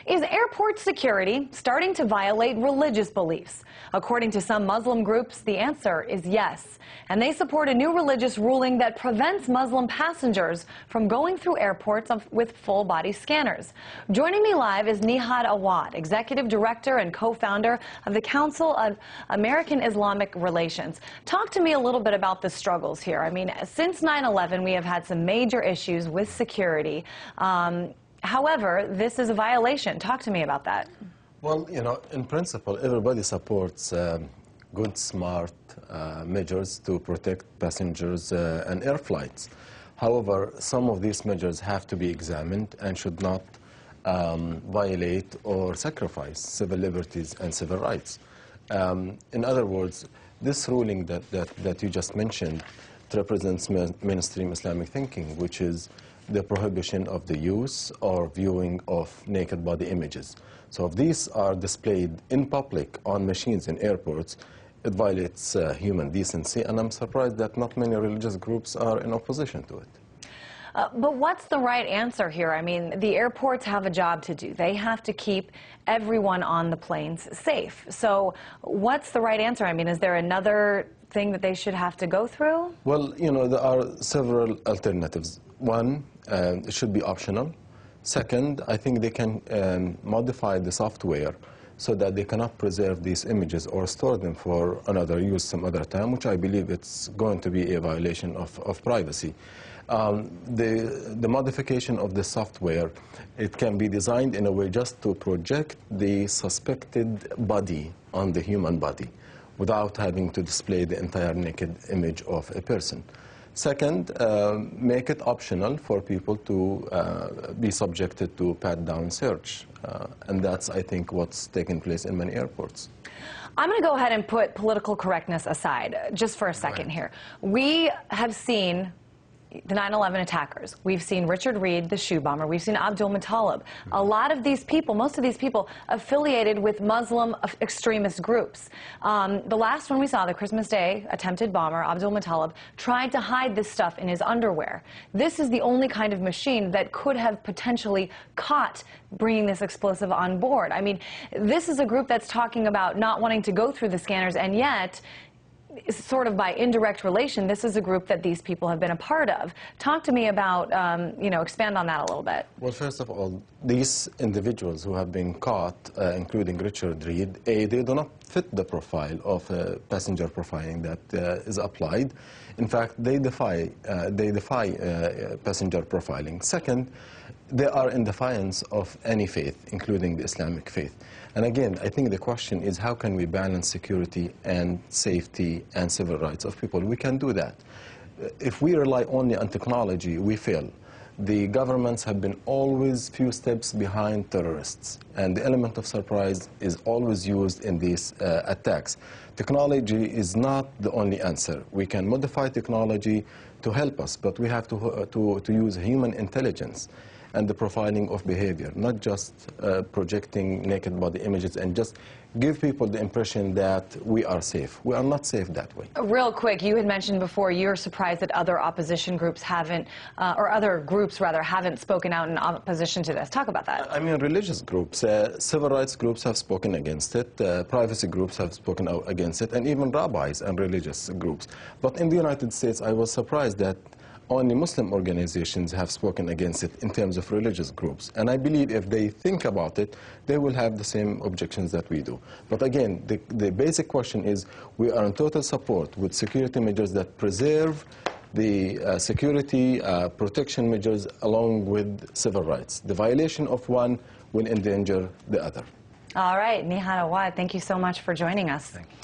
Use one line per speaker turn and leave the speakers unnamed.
Is airport security starting to violate religious beliefs? According to some Muslim groups, the answer is yes. And they support a new religious ruling that prevents Muslim passengers from going through airports with full-body scanners. Joining me live is Nihad Awad, Executive Director and co-founder of the Council of American-Islamic Relations. Talk to me a little bit about the struggles here. I mean, since 9/11, we have had some major issues with security. However, this is a violation. Talk to me about that.
Well, you know, in principle, everybody supports good, smart measures to protect passengers and air flights. However, some of these measures have to be examined and should not violate or sacrifice civil liberties and civil rights. In other words, this ruling that you just mentioned represents mainstream Islamic thinking, which is the prohibition of the use or viewing of naked body images. So if these are displayed in public on machines in airports, it violates human decency, and I'm surprised that not many religious groups are in opposition to it.
But what's the right answer here? I mean, the airports have a job to do. They have to keep everyone on the planes safe. So what's the right answer? I mean, is there another thing that they should have to go through?
Well, you know, there are several alternatives. One, it should be optional. Second, I think they can modify the software so that they cannot preserve these images or store them for another use some other time, which I believe it's going to be a violation of privacy. The modification of the software, it can be designed in a way just to project the suspected body on the human body without having to display the entire naked image of a person. Second, make it optional for people to be subjected to pat-down search. And that's, I think, what's taking place in many airports.
I'm going to go ahead and put political correctness aside just for a second here. We have seen the 9/11 attackers. We've seen Richard Reed, the shoe bomber. We've seen Abdul Muttalib. A lot of these people, most of these people, affiliated with Muslim extremist groups. The last one we saw, the Christmas Day attempted bomber, Abdul Muttalib, tried to hide this stuff in his underwear. This is the only kind of machine that could have potentially caught bringing this explosive on board. I mean, this is a group that's talking about not wanting to go through the scanners, and yet, sort of by indirect relation, this is a group that these people have been a part of. Talk to me about, you know, expand on that a little bit.
Well, first of all, these individuals who have been caught, including Richard Reed, they do not fit the profile of passenger profiling that is applied. In fact, they defy passenger profiling. Second, they are in defiance of any faith, including the Islamic faith. And again, I think the question is how can we balance security and safety and civil rights of people? We can do that. If we rely only on technology, we fail. The governments have been always few steps behind terrorists, and the element of surprise is always used in these attacks. Technology is not the only answer. We can modify technology to help us, but we have to use human intelligence and the profiling of behavior, not just projecting naked body images and just give people the impression that we are safe. We are not safe that way.
Real quick, you had mentioned before you're surprised that other opposition groups haven't, or other groups rather, haven't spoken out in opposition to this. Talk about that.
I mean, religious groups, civil rights groups have spoken against it, privacy groups have spoken out against it, and even rabbis and religious groups. But in the United States, I was surprised that only Muslim organizations have spoken against it in terms of religious groups. And I believe if they think about it, they will have the same objections that we do. But again, the basic question is we are in total support with security measures that preserve the security protection measures along with civil rights. The violation of one will endanger the other.
All right, Nihad Awad, thank you so much for joining us.
Thank you.